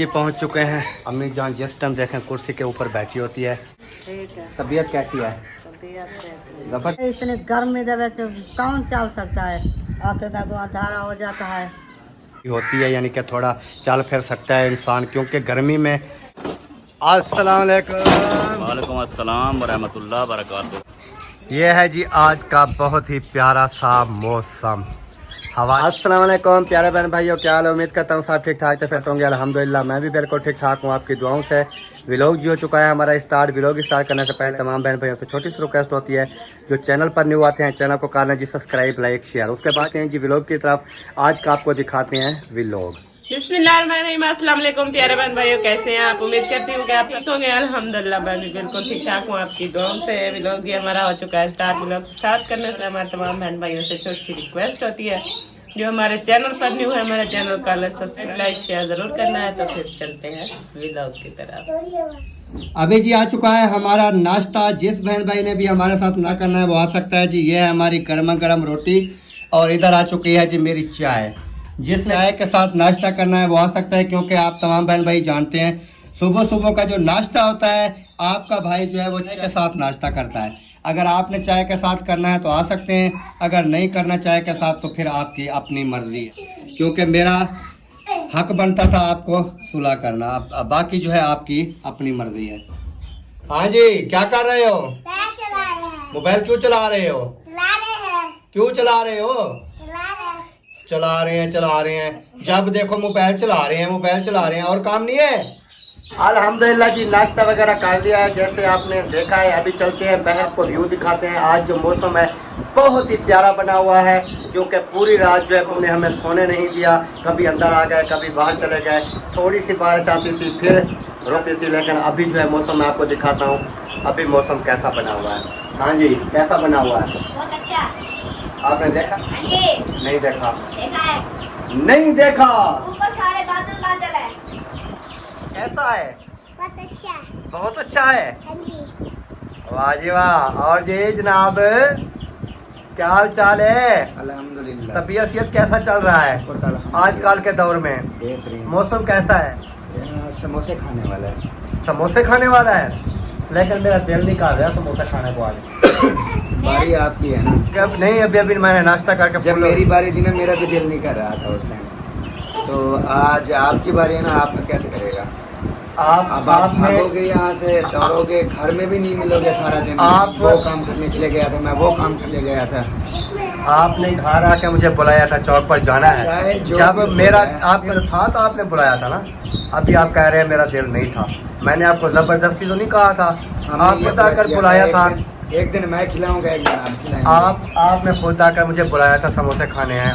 ये पहुंच चुके हैं। अम्मी जान जिस टाइम देखें कुर्सी के ऊपर बैठी होती है। ठीक है। तबीयत कैसी है? तबीयत इतने गर्म में जब तो कौन चल सकता है, आके तो अंधारा हो जाता है। होती है यानी कि थोड़ा चल फिर सकता है इंसान, क्योंकि गर्मी में। अस्सलाम वालेकुम। वालेकुम अस्सलाम वरहमतुल्लाह बरकातुहू। ये है जी आज का बहुत ही प्यारा सा मौसम, हवा। अस्सलाम वालेकुम प्यारे बहन भाइयों, क्या हाल है? उम्मीद करता हूँ सब ठीक ठाक तो फिर होंगे। अल्हम्दुलिल्लाह मैं भी बिल्कुल ठीक ठाक हूँ आपकी दुआओं से। व्लॉग जो हो चुका है हमारा स्टार्ट। व्लॉग स्टार्ट करने से पहले तमाम बहन भाइयों से छोटी सी रिक्वेस्ट होती है, जो चैनल पर न्यू आते हैं चैनल को कर लें जी सब्सक्राइब, लाइक, शेयर। उसके बाद हैं जी व्लॉग की तरफ। आज का आपको दिखाते हैं व्लॉग। बिस्मिल्लाहिर्रहमानिर्रहीम। अस्सलाम वालेकुम प्यारे बहन भाइयों, कैसे हैं आप? उम्मीद करती हूँ कि आप ठीक होंगे। अल्हम्दुलिल्लाह मैं भी बिल्कुल ठीक ठाक हूँ आपकी दुआओं से। व्लॉग भी हमारा हो चुका है स्टार्ट। व्लॉग स्टार्ट करने से हमारे तमाम बहन भाइयों से छोटी सी रिक्वेस्ट होती है, जो हमारे चैनल पर न्यू है हमारे चैनल का सब्सक्राइब, लाइक, शेयर जरूर करना है। तो फिर चलते हैं व्लॉग की तरफ। अभी जी आ चुका है हमारा नाश्ता। जिस बहन भाई ने भी हमारे साथ ना करना है वो आ सकता है जी। ये है हमारी गर्मा गर्म रोटी और इधर आ चुकी है जी मेरी चाय। जिस चाय के साथ नाश्ता करना है वो आ सकता है, क्योंकि आप तमाम बहन भाई जानते हैं सुबह सुबह का जो नाश्ता होता है आपका भाई जो है वो चाय के साथ नाश्ता करता है। अगर आपने चाय के साथ करना है तो आ सकते हैं, अगर नहीं करना चाय के साथ तो फिर आपकी अपनी मर्जी है, क्योंकि मेरा हक बनता था आपको सुलह करना। अब बाकी जो है आपकी अपनी मर्जी है। हाँ जी, क्या कर रहे हो? मोबाइल क्यों चला रहे हो? क्यों चला रहे हो? चला रहे हैं जब देखो मोबाइल चला रहे हैं और काम नहीं है। अल्हम्दुलिल्लाह जी नाश्ता वगैरह कर लिया है जैसे आपने देखा है। अभी चलते हैं बाहर को व्यू दिखाते हैं। आज जो मौसम है बहुत ही प्यारा बना हुआ है, क्योंकि पूरी रात जो है उन्होंने हमें सोने नहीं दिया। कभी अंदर आ गए, कभी बाहर चले गए। थोड़ी सी बारिश आती थी फिर रोती थी, लेकिन अभी जो है मौसम मैं आपको दिखाता हूँ अभी मौसम कैसा बना हुआ है। हाँ जी, कैसा बना हुआ है? बहुत अच्छा। आपने देखा? जी। नहीं देखा? देखा है। नहीं देखा। ऊपर सारे बादल बादल है। कैसा है? बहुत अच्छा। बहुत अच्छा है। हाँ जी। वाह जी वाह। और जी जनाब क्या हाल चाल है? अल्हम्दुलिल्लाह। तबीयत कैसा चल रहा है आजकल के दौर में? बेहतरीन। मौसम कैसा है? समोसे खाने वाला है। समोसे खाने वाला है, लेकिन मेरा दिल नहीं कर रहा समोसा खाने को आज। बारी आपकी है ना? कब नहीं, अभी मैंने नाश्ता करके जब मेरी बारी थी ना मेरा भी दिल नहीं कर रहा था उस टाइम। तो आज आपकी बारी है ना, आपका कैसे करेगा? अब आप भागोगे यहाँ से, दौड़ोगे, घर में भी नहीं मिलोगे सारा दिन। आप वो काम करने के लिए गया था, मैं वो काम करने गया था। आपने घर आके मुझे बुलाया था, चौक पर जाना है। जब मेरा आपका था तो आपने बुलाया था ना। अभी आप कह रहे हैं मेरा दिल नहीं था। मैंने आपको जबरदस्ती तो नहीं कहा था, आपने तो आकर बुलाया था। एक दिन मैं खिलाऊंगा, एक दिन आप खिलाएंगे। आपने खुद आकर मुझे बुलाया था, समोसे खाने हैं।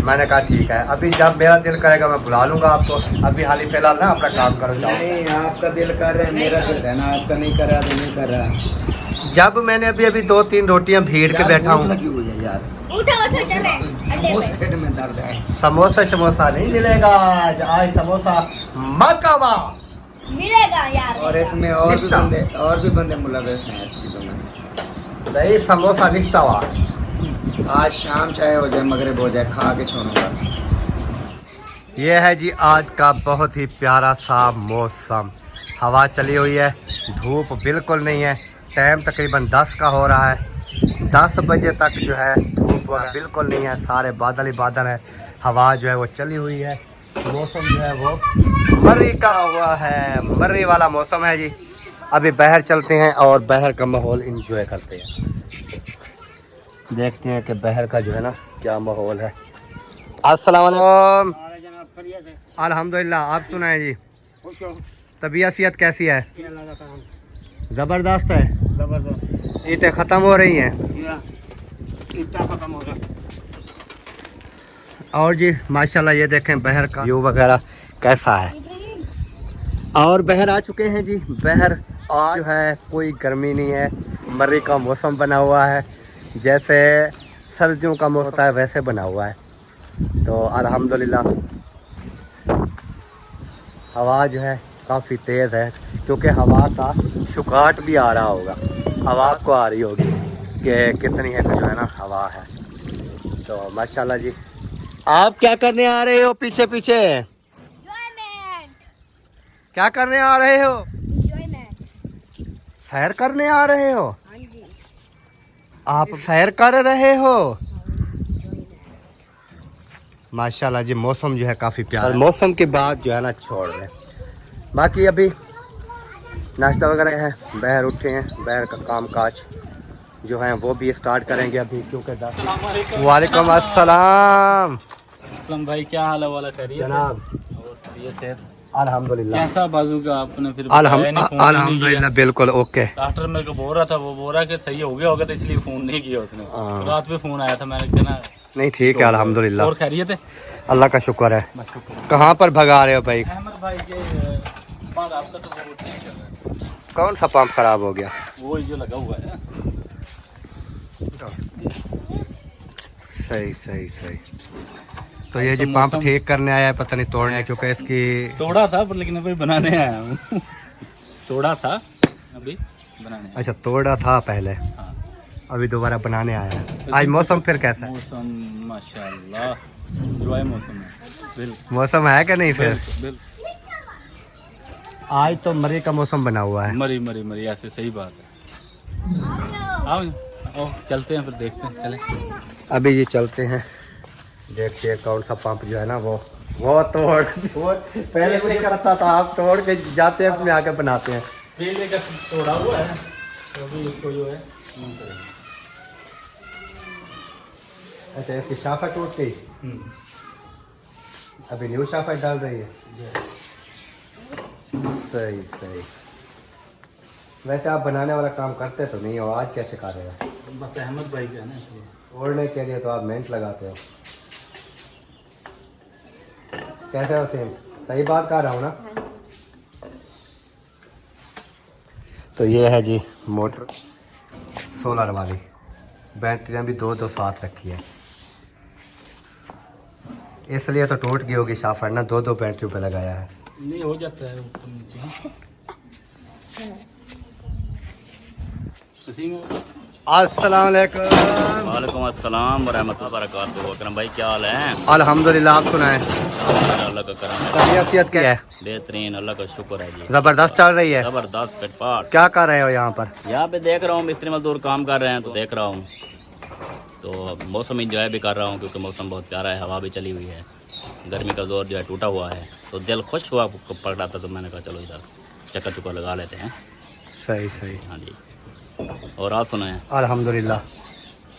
मैंने कहा ठीक है, अभी जब मेरा दिल करेगा मैं बुला लूंगा आपको। अभी हाल फिलहाल ना अपना काम करो, जाओ। नहीं, आपका दिल कर रहा है, मेरा दिल है ना, आपका नहीं कर रहा तो नहीं कर रहा। जब मैंने अभी 2-3 रोटियां भीड़ के बैठा हूँ। यार उठो उठो चले। पेट में दर्द है। समोसा नहीं मिलेगा आज समोसा मकावा मिलेगा यार। और इसमें और भी बंदे मुलविस हैं इस चीज़ों में। नहीं, समोसा निश्ता हुआ। आज शाम चाहे हो जाए मगरिब हो जाए, खा के छोड़ूंगा। ये है जी आज का बहुत ही प्यारा सा मौसम। हवा चली हुई है, धूप बिल्कुल नहीं है। टाइम तकरीबन 10 का हो रहा है। 10 बजे तक जो है धूप बिल्कुल नहीं है, सारे बादल ही बादल है। हवा जो है वो चली हुई है। मौसम जो है वो मर्री का हुआ है, मर्री वाला मौसम है जी। अभी बाहर चलते हैं और बाहर का माहौल इंजॉय करते हैं। देखते हैं कि बाहर का जो है ना क्या माहौल है। अस्सलाम वालेकुम। अल्हम्दुलिल्लाह, आप सुनाए जी? तबीयत सेहत कैसी है? ज़बरदस्त है। ईंटें ख़त्म हो रही हैं और जी माशाल्लाह ये देखें बाहर का व्यू वगैरह कैसा है। और बाहर आ चुके हैं जी। बाहर आज जो है कोई गर्मी नहीं है, मर्री का मौसम बना हुआ है, जैसे सर्दियों का मौसम होता है वैसे बना हुआ है। तो अल्हम्दुलिल्लाह हवा जो है काफ़ी तेज़ है, क्योंकि हवा का शुकाट भी आ रहा होगा। हवा आपको आ रही होगी कि कितनी है जो है ना हवा है। तो माशाल्लाह जी। आप क्या करने आ रहे हो पीछे पीछे? क्या करने आ रहे हो? एंजॉयमेंट। सैर करने आ रहे हो? हाँ जी। आप सैर कर रहे हो? माशाल्लाह जी, मौसम जो है काफ़ी प्यारा। मौसम के बाद जो है ना छोड़ रहे हैं। बाकी अभी नाश्ता वगैरह है, बहर उठे हैं, बहर का काम काज जो है वो भी स्टार्ट करेंगे अभी, क्योंकि वालेकुम अस्सलाम भाई, क्या हाल है वाला खैरियत जनाब। और ये सेहत अल्हम्दुलिल्लाह। कैसा बाजू का आपने फिर अल्हम्दुलिल्लाह बिल्कुल ओके। डॉक्टर मेरे को बोल रहा था, वो बोल रहा कि सही हो गया होगा, तो इसलिए फोन नहीं किया उसने। हाँ। रात में फोन आया था, मैंने कहना नहीं ठीक है अल्हम्दुलिल्लाह, और खैरियत है, अल्लाह का शुक्र है। कहाँ पर भगा रहे हो भाई? अहमद भाई के बाद आपका तो बहुत ठीक चल रहा है। कौन सा पंप खराब हो गया? वो जो लगा हुआ है। सही सही सही। तो ये जी पंप ठीक करने आया है, पता नहीं तोड़ने, क्योंकि इसकी तोड़ा था पर लेकिन अभी बनाने आया हूँ। तोड़ा था अभी बनाने आया। अच्छा, तोड़ा था पहले, हाँ। अभी दोबारा बनाने आया है। आज मौसम फिर कैसा है? मौसम माशाल्लाह जो मौसम है, बिल्कुल मौसम है कि नहीं फिर? बिल्कुल। आज तो मरी का मौसम बना हुआ है। मरी मरी मरी ऐसे, सही बात है। आओ चलते हैं, फिर देखते हैं, चले। अभी ये चलते हैं, देखिए कौन सा पंप जो है ना वो तोड़, वो पहले मुझे करता था, आप तोड़ के जाते हैं अपने आके बनाते हैं। पहले का तोड़ा हुआ है, तो अभी इसको जो है अच्छा, इसकी शाखा टूट गई, अभी न्यू शाखा डाल रही है। सही सही। वैसे आप बनाने वाला काम करते तो नहीं हो, आज कैसे कर रहे हो? बस अहमद भाई का है ना, तोड़ने के लिए तो आप मेहनत लगाते हो। कैसे हो सेम? सही बात कर रहा हूँ ना? तो ये है जी मोटर सोलर वाली, बैटरियाँ भी दो साथ रखी है, इसलिए तो टूट गई होगी शाफर ना, दो बैटरी पे लगाया है। नहीं हो जाता है ऊपर नीचे। अस्सलाम वालेकुम। वालेकुम अस्सलाम वरहमतुल्लाहि वबरकातुहू। अकरम भाई क्या हाल है? अल्हम्दुलिल्लाह, आप सुनाएं? अल्लाह का करम है, तबीयत क्या है? बेहतरीन, अल्लाह का शुक्र है जी। जबरदस्त चल रही है? जबरदस्त फिटफाट। क्या कर रहे हो यहाँ पर? यहाँ पे देख रहा हूँ मिस्त्री मजदूर काम कर रहे हैं, तो देख रहा हूँ, तो मौसम इंजॉय भी कर रहा हूँ, क्योंकि मौसम बहुत प्यारा है, हवा भी चली हुई है, गर्मी का जोर जो है टूटा हुआ है, तो दिल खुश हुआ पड़ रहा था, तो मैंने कहा चलो इधर चक्कर चुक्कर लगा लेते हैं। सही सही। हाँ जी, और आप सुनाएं? अल्हम्दुलिल्लाह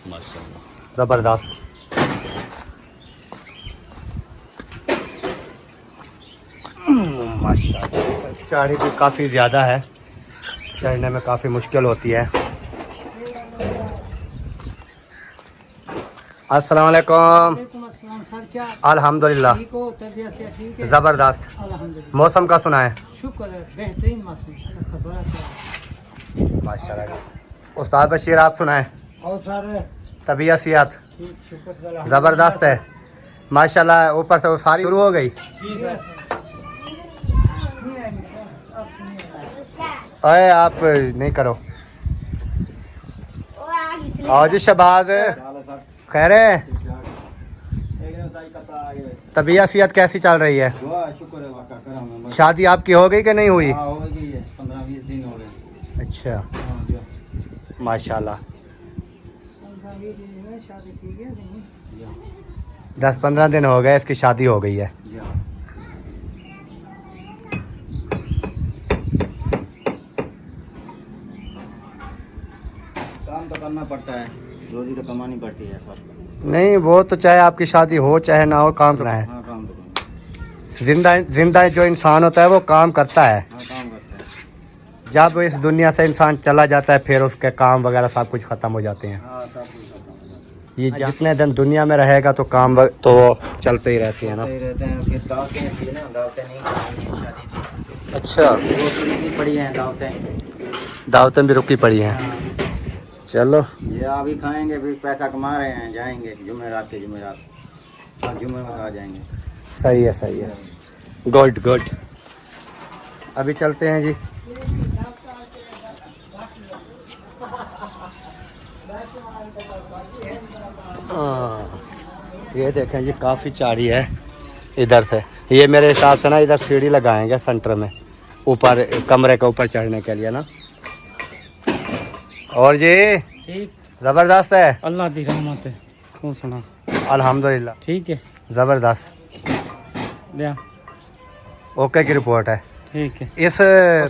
माशाल्लाह। ज़बरदस्त। माशाल्लाह, चढ़ी भी काफ़ी ज़्यादा है, चढ़ने में काफ़ी मुश्किल होती है। अस्सलाम वालेकुम। सर, क्या अल्हम्दुलिल्लाह ठीक हो? तबीयत से ठीक है? ज़बरदस्त। अल्हम्दुलिल्लाह, मौसम का सुना है? शुक्र है, बेहतरीन मौसम, अल्लाह का बड़ा शुक्र। माशाल्लाह। उस्ताद बशीर आप सुनाए? और सर तबीयत सियात ठीक, शुक्र है, ज़बरदस्त है माशाल्लाह। ऊपर से वो सारी शुरू हो गई। ठीक है। अरे आप नहीं करो। वो आग इसलिए आओ जी शहबाज, खैर है? तबीयत सियात कैसी चल रही है? शुक्र है। शादी आपकी हो गई कि नहीं हुई? हो गई है, 15-20 दिन हो गए। अच्छा, माशाल्लाह। 10-15 दिन हो गए इसकी शादी हो गई है। काम तो करना पड़ता है, रोजी तो कमानी पड़ती है सर। नहीं, वो तो चाहे आपकी शादी हो चाहे ना हो, काम करना है। हाँ, काम तो करना। जिंदा जो इंसान होता है वो काम करता है। हाँ, काम करता है। जब इस दुनिया से इंसान चला जाता है फिर उसके काम वगैरह सब कुछ खत्म हो जाते हैं। हाँ, सब कुछ खत्म हो जाता है। ये जितने दिन दुनिया में रहेगा तो काम तो चलते ही रहते हैं ना। करते ही रहते हैं, फिर दावतें थी ना, दावतें नहीं खानी, शादी थी। अच्छा, वो तो रुकी पड़ी हैं दावतें। दावतें भी रुकी पड़ी हैं। चलो, ये अभी खाएंगे, फिर पैसा कमा रहे हैं, जाएंगे जुमेरात के जुमेरात, हाँ, जुमे में आ जाएंगे। सही है सही है, गुड गुड। अभी चलते हैं जी। ये देखें जी, काफ़ी चाड़ी है इधर से। ये मेरे हिसाब से ना इधर सीढ़ी लगाएंगे सेंटर में, ऊपर कमरे के ऊपर चढ़ने के लिए ना। और जी ठीक जबरदस्त है, अल्लाह दी रहमत है। तू सुना? अल्हम्दुलिल्लाह ठीक है, जबरदस्त। लिया ओके की रिपोर्ट है। ठीक है। इस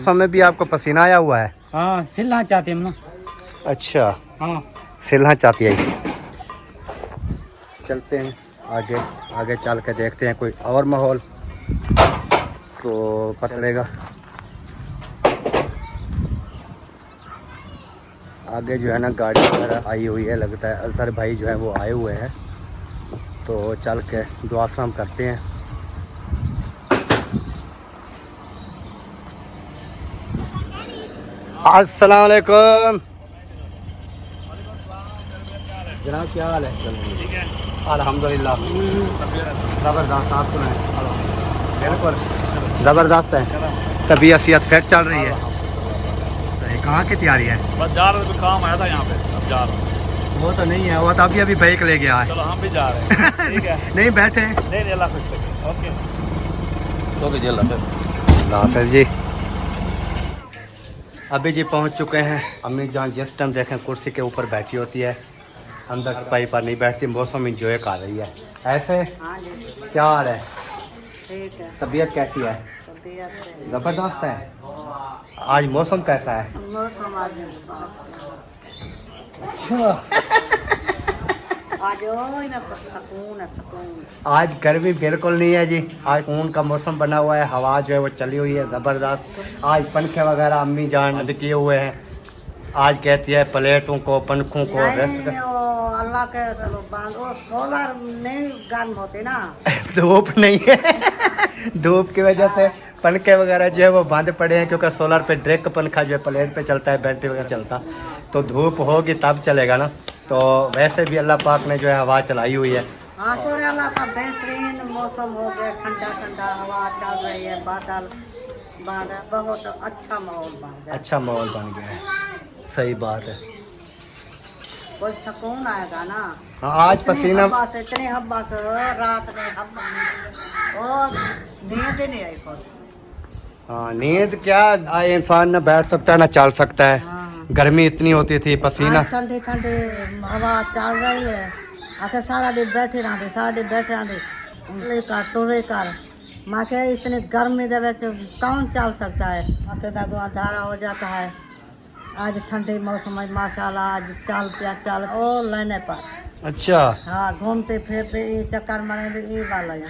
समय भी आपको पसीना आया हुआ है? हाँ सिलना चाहते हम ना। अच्छा, हाँ सिलना चाहती है। चलते हैं आगे, आगे चल के देखते हैं कोई और माहौल तो पता चलेगा। आगे जो है ना गाड़ी वगैरह आई हुई है, लगता है अजहर भाई जो है वो आए हुए हैं, तो चल के दुआ सलाम करते हैं। अस्सलाम वालेकुम जनाब, क्या हाल है? अल्हम्दुलिल्लाह ज़बरदस्त। आप सुनाएं? बिल्कुल ज़बरदस्त है, तबीयत सेहत फिट चल रही है। तो ये कहाँ की तैयारी है? बस जा रहे थे, काम आया था यहाँ पे, अब जा रहा हूँ। वो तो नहीं है, वो तो अभी बाइक ले गया है। चलो हम भी जा रहे हैं। ठीक है। नहीं बैठे हैं। नहीं अल्लाह खुश रखे। ओके जी, अल्लाह हाफ़िज़ जी। अभी जी पहुंच चुके हैं। अम्मी जान जिस टाइम देखें कुर्सी के ऊपर बैठी होती है, अंदर पाई पर नहीं बैठती, मौसम इंजॉय कर रही है। ऐसे हाँ जी क्या हाल है? ठीक है। तबीयत कैसी है? तबीयत ज़बरदस्त है। आज मौसम कैसा है? मौसम अच्छा आज ना सुकून है, सुकून। आज गर्मी बिल्कुल नहीं है जी, आज ऊन का मौसम बना हुआ है, हवा जो है वो चली हुई है ज़बरदस्त। आज पंखे वगैरह अम्मी जान बंद किए हुए हैं। आज कहती है प्लेटों को पंखों को रेस्ट नहीं, वो अल्लाह के वो सोलर नहीं गर्म होते ना। धूप नहीं है धूप की वजह से पंखे वगैरह जो है वो बंद पड़े हैं, क्योंकि सोलर पे डायरेक्ट पंखा जो है प्लेट पे चलता है, बैटरी वगैरह चलता, तो धूप होगी तब चलेगा ना। तो वैसे भी अल्लाह पाक ने जो है हवा चलाई हुई है। हाँ तो अल्लाह का बेहतरीन मौसम हो गया, ठंडा ठंडा हवा चल रही है, बादल बहुत अच्छा माहौल बन गया। अच्छा माहौल बन गया है, सही बात है। कोई सुकून आएगा ना। हाँ आज पसीना इतनी हब्बा से रात में हब्बा और नींद ही नहीं आई कोई। हाँ नींद क्या, इंसान ना बैठ सकता है ना चल सकता है। हाँ। गर्मी इतनी होती थी, पसीना। ठंडी ठंडी हवा चल रही है, आके सारा दिन बैठे रहते, सारा दिन बैठे रहते कर टोरे कर। माँ के इतनी गर्मी दे कौन चल सकता है? आके तो अंधारा हो जाता है। आज ठंडी मौसम है माशाल्लाह, आज चल पे चल और लेने पर। अच्छा हाँ घूमते फिरते ये चक्कर मारेंगे ये वाला है।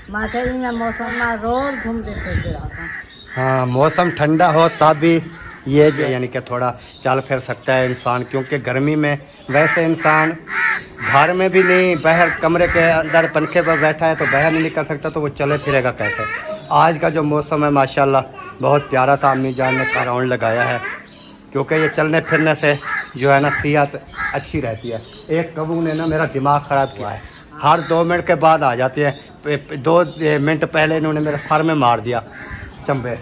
माँ के ये मौसम में रोज घूमते फिरते रहते हैं। हाँ मौसम ठंडा हो तब भी ये जो यानी कि थोड़ा चल फिर सकता है इंसान, क्योंकि गर्मी में वैसे इंसान घर में भी नहीं, बाहर कमरे के अंदर पंखे पर बैठा है तो बाहर नहीं निकल सकता, तो वो चले फिरेगा कैसे? आज का जो मौसम है माशाल्लाह बहुत प्यारा था। अम्मी जान ने राउंड लगाया है, क्योंकि ये चलने फिरने से जो है ना सेहत अच्छी रहती है। एक कबू ने ना मेरा दिमाग ख़राब किया है, हर 2 मिनट के बाद आ जाती है। 2 मिनट पहले इन्होंने मेरे सर में मार दिया चंबे।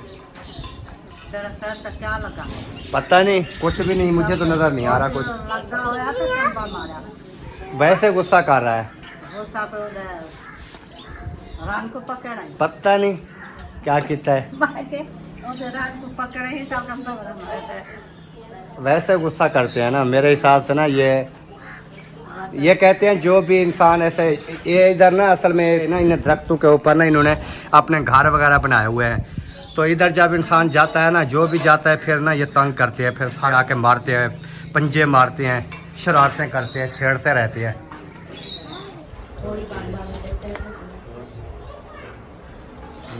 तेरा सर तो क्या लगा? पता नहीं, कुछ भी नहीं, मुझे तो नज़र नहीं आ रहा कुछ। लगा हुआ तो चंपा मारा। वैसे गुस्सा कर रहा है, गुस्सा पे उधर रान को पकड़ा है। पता नहीं क्या किया है, उधर रान को पकड़े ही सब हम सब मारे थे। वैसे गुस्सा करते हैं ना मेरे हिसाब से ना। ये कहते हैं जो भी इंसान ऐसे, ये इधर ना असल में ना इन दरख्तों के ऊपर ना इन्होंने अपने घर वगैरह बनाए हुए हैं, तो इधर जब इंसान जाता है ना, जो भी जाता है फिर ना ये तंग करते हैं, फिर साग आके मारते हैं, पंजे मारते हैं, शरारतें करते हैं, छेड़ते रहते हैं।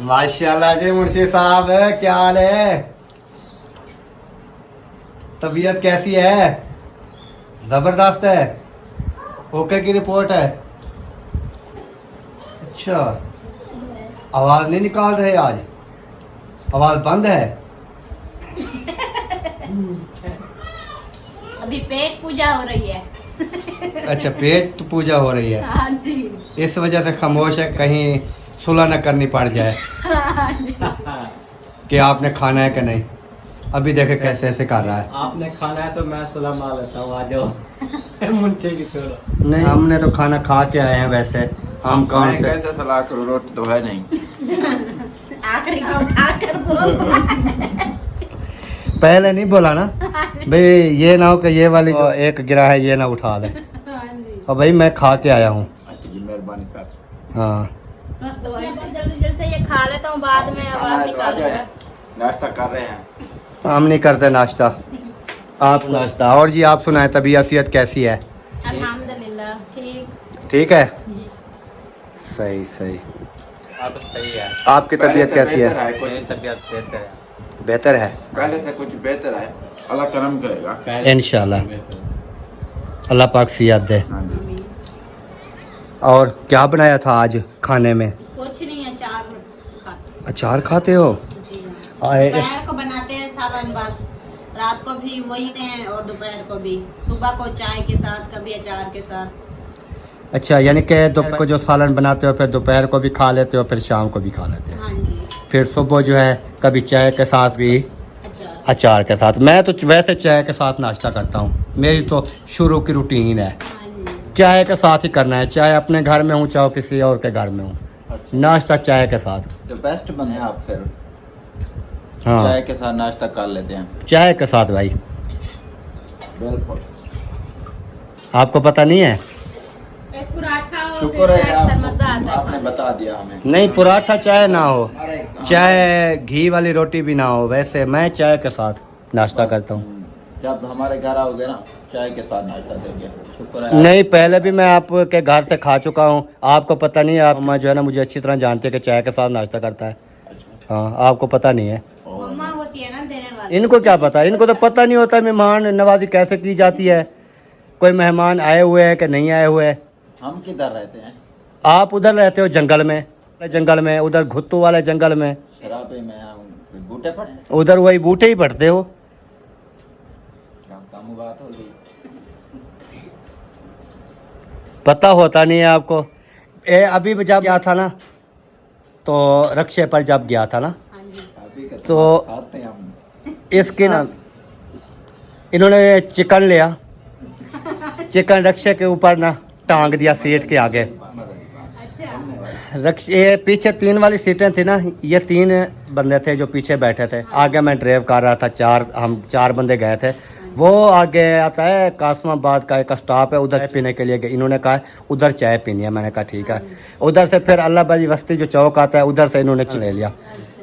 माशाल्लाह जी मुंशी साहब, क्या हाल है? तबीयत कैसी है? जबरदस्त है, ओके की रिपोर्ट है। अच्छा, आवाज नहीं निकाल रहे आज? आवाज बंद है? अभी पेट पूजा हो रही है। अच्छा पेट तो पूजा हो रही है, हाँ जी। इस वजह से खामोश है, कहीं सुलह न करनी पड़ जाए हाँ जी। कि आपने खाना है कि नहीं। अभी देखे कैसे ऐसे कर रहा है। आपने खाना है तो मैं सुलह मार लेता हूँ, आ जाओ। मुंशे की छोड़ो। नहीं हमने तो खाना खा के आए हैं, वैसे हम कौन से कैसे सलाह करूँ, रोटी तो है नहीं। आखिरी में उठाकर बोल। पहले नहीं बोला ना भाई, ये ना हो कि ये वाली जो एक गिरा है ये ना उठा ले। और भाई मैं खा के आया हूँ। मेहरबानी कर। हाँ तो जल्दी जल्दी से ये खा लेता हूँ, बाद में आवाज निकालूंगा। नाश्ता कर रहे हैं। हम नहीं करते नाश्ता, आप नाश्ता। और जी आप सुनाए, तबीयत सेहत कैसी है? अल्हम्दुलिल्लाह ठीक। ठीक है, जी। सही सही। आप सही है। आपकी तबीयत कैसी है? मेरी तबीयत बेहतर है। बेहतर है, पहले से कुछ बेहतर है, अल्लाह करम करेगा इंशाल्लाह। अल्लाह पाक सेहत दे। हाँ जी। और क्या बनाया था आज खाने में? कुछ नहीं, अचार अचार खाते हो? जी। आए दोपहर को बनाते हैं सालन, बस रात को भी वही हैं और दोपहर को भी, सुबह को चाय के साथ, कभी अचार के साथ। अच्छा, यानी कि दोपहर को जो सालन बनाते हो फिर दोपहर को भी खा लेते हो, फिर शाम को भी खा लेते हो। हाँ जी। फिर सुबह जो है कभी चाय के साथ भी, अचार। अचार के साथ। मैं तो वैसे चाय के साथ नाश्ता करता हूँ, मेरी तो शुरू की रूटीन है, हाँ जी। चाय के साथ ही करना है। चाहे अपने घर में हूँ चाहे किसी और के घर में हूँ, नाश्ता चाय के साथ। जो बेस्ट बने आप फिर हाँ चाय के साथ नाश्ता कर लेते हैं। चाय के साथ भाई। बिल्कुल, आपको पता नहीं है? एक पराठा हो शुक्र है अक्सर मजा आता है। आपने बता दिया हमें। नहीं, पराठा चाय ना हो, अरे चाहे घी वाली रोटी भी ना हो, वैसे मैं चाय के साथ नाश्ता करता हूँ। जब हमारे घर आओगे ना चाय के साथ नाश्ता देंगे। शुक्र है। नहीं, पहले भी मैं आपके घर से खा चुका हूँ, आपको पता नहीं है। आप अम्मा जो है ना मुझे अच्छी तरह जानते हैं कि चाय के साथ नाश्ता करता है। हाँ, आपको पता नहीं है। मम्मा होती है ना देने वाली। इनको क्या पता, इनको तो पता नहीं होता मेहमान नवाजी कैसे की जाती है, कोई मेहमान आए हुए हैं कि नहीं आए हुए हैं। हम किधर रहते हैं? आप उधर रहते हो जंगल में, उधर घुत्तू वाले जंगल में, शराबे में हम बूटे पर उधर वही बूटे ही पड़ते हो। काम बात हो गई। पता होता नहीं है आपको। अभी जब गया था ना, तो रक्षे पर जब गया था ना, अभी का तो खाते हैं हम। इसके ना इन्होंने चिकन लिया, चिकन रक्षे के ऊपर ना टांग दिया सीट के आगे। ये पीछे 3 वाली सीटें थी ना, ये 3 बंदे थे जो पीछे बैठे थे, आगे मैं ड्राइव कर रहा था। हम 4 बंदे गए थे। वो आगे आता है कासमाबाद का एक स्टॉप है, उधर चाय पीने के लिए गए। इन्होंने कहा उधर चाय पीनी है, मैंने कहा ठीक है। उधर से फिर अल्लाह बाजी वस्ती जो चौक आता है उधर से इन्होंने ले लिया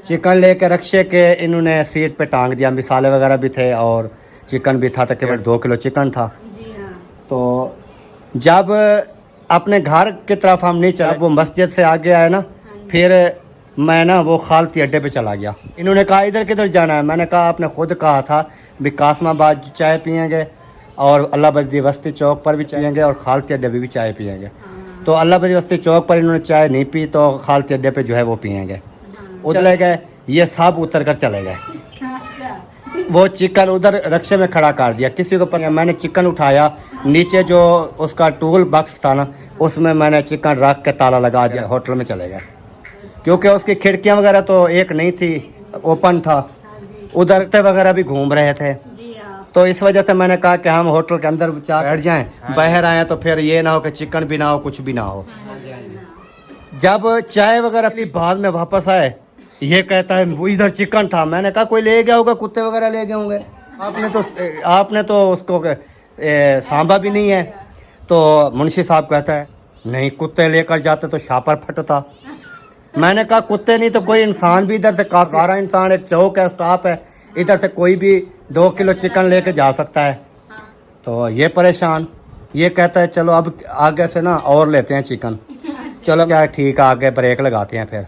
चिकन, लेके रक्षे के इन्होंने सीट पे टांग दिया। मिसाले वगैरह भी थे और चिकन भी था, तकरीबन 2 किलो चिकन था। तो जब अपने घर की तरफ हम नहीं चले, वो मस्जिद से आगे आए ना, फिर मैं ना वो खालती अड्डे पे चला गया। इन्होंने कहा इधर किधर जाना है, मैंने कहा आपने खुद कहा था भी कासमाबाद चाय पियेंगे और अल्लाह बदी वस्ती चौक पर भी पियेंगे और खालती अड्डे पे भी चाय पियेंगे। तो अल्लाह बदी वस्ती चौक पर इन्होंने चाय नहीं पी, तो खालती अड्डे पे जो है वो पियेंगे। उधर ले गए, ये सब उतर कर चले गए। वो चिकन उधर रक्षे में खड़ा कर दिया, किसी को पता। मैंने चिकन उठाया, नीचे जो उसका टूल बॉक्स था ना, उसमें मैंने चिकन रख के ताला लगा दिया, होटल में चले गए। क्योंकि उसकी खिड़कियां वगैरह तो एक नहीं थी, ओपन था, उधर वगैरह भी घूम रहे थे। तो इस वजह से मैंने कहा कि हम होटल के अंदर बैठ जाएं, बाहर आए तो फिर ये ना हो कि चिकन भी ना हो, कुछ भी ना हो। जब चाय वगैरह पी बाद में वापस आए, ये कहता है वो इधर चिकन था। मैंने कहा कोई ले गया होगा, कुत्ते वगैरह ले गए होंगे, आपने तो उसको सांभा भी नहीं है। तो मुंशी साहब कहता है नहीं, कुत्ते लेकर जाते तो शापर फटता। मैंने कहा कुत्ते नहीं तो कोई इंसान भी, इधर से काफी सारा इंसान, एक चौक है, स्टॉप है, इधर से कोई भी 2 किलो चिकन लेके जा सकता है। तो ये परेशान, ये कहता है चलो अब आगे से ना और लेते हैं चिकन। चलो क्या ठीक है, आगे ब्रेक लगाते हैं। फिर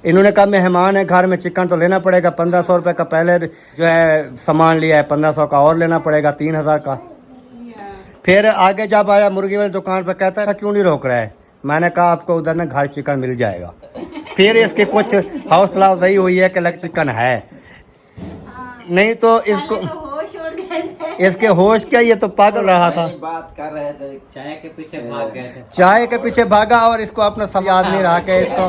इन्होंने कहा मेहमान है घर में, चिकन तो लेना पड़ेगा। 1500 रुपये का पहले जो है सामान लिया है, 1500 का और लेना पड़ेगा, 3000 का। फिर आगे जब आया मुर्गी वाली दुकान पर, कहता है क्यों नहीं रोक रहा है। मैंने कहा आपको उधर ना घर चिकन मिल जाएगा। फिर इसकी कुछ हौसला अफजाई हुई है कि लग चिकन है, नहीं तो इसको इसके होश क्या, ये तो पागल रहा था, बात कर रहे थे, चाय के पीछे भाग गए थे। चाय के पीछे भागा और इसको अपना सब याद नहीं रहा कि इसको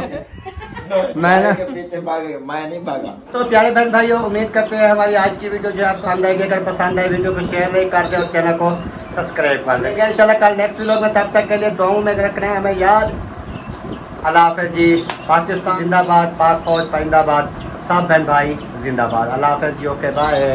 मैंने पीछे भागे, मैं नहीं भागा। तो प्यारे बहन भाइयों, उम्मीद करते हैं हमारी आज की वीडियो जो है पसंद आएगी। अगर पसंद आए वीडियो को शेयर नहीं करते और चैनल को सब्सक्राइब कर लेंगे इंशाल्लाह। कल नेक्स्ट वीडियो में, तब तक के लिए दुआओं में रखना है हमें याद। अल्लाह हाफ़िज़ जी। पाकिस्तान जिंदाबाद, पाक फौज पाइंदाबाद, सब बहन भाई जिंदाबाद। अल्लाह हाफ़िज़ जी, ओके बाय।